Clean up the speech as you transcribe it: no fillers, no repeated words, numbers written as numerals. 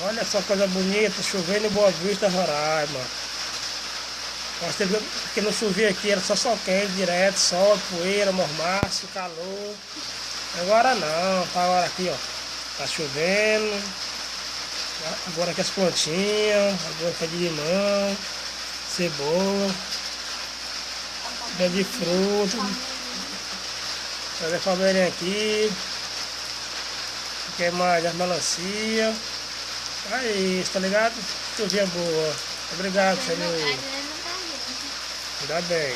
Olha só coisa bonita, chovendo em Boa Vista, Roraima. Nós teve, porque não chovia aqui, era só sol quente, direto, sol, poeira, mormaço, calor. Agora não, tá agora aqui, ó. Tá chovendo. Agora aqui as plantinhas, agora pé de limão, cebola, pé de fruta. Fazer a família aqui. O que mais? As melancia. É isso, tá ligado? Chuvinha boa. Obrigado, senhor. Ainda bem.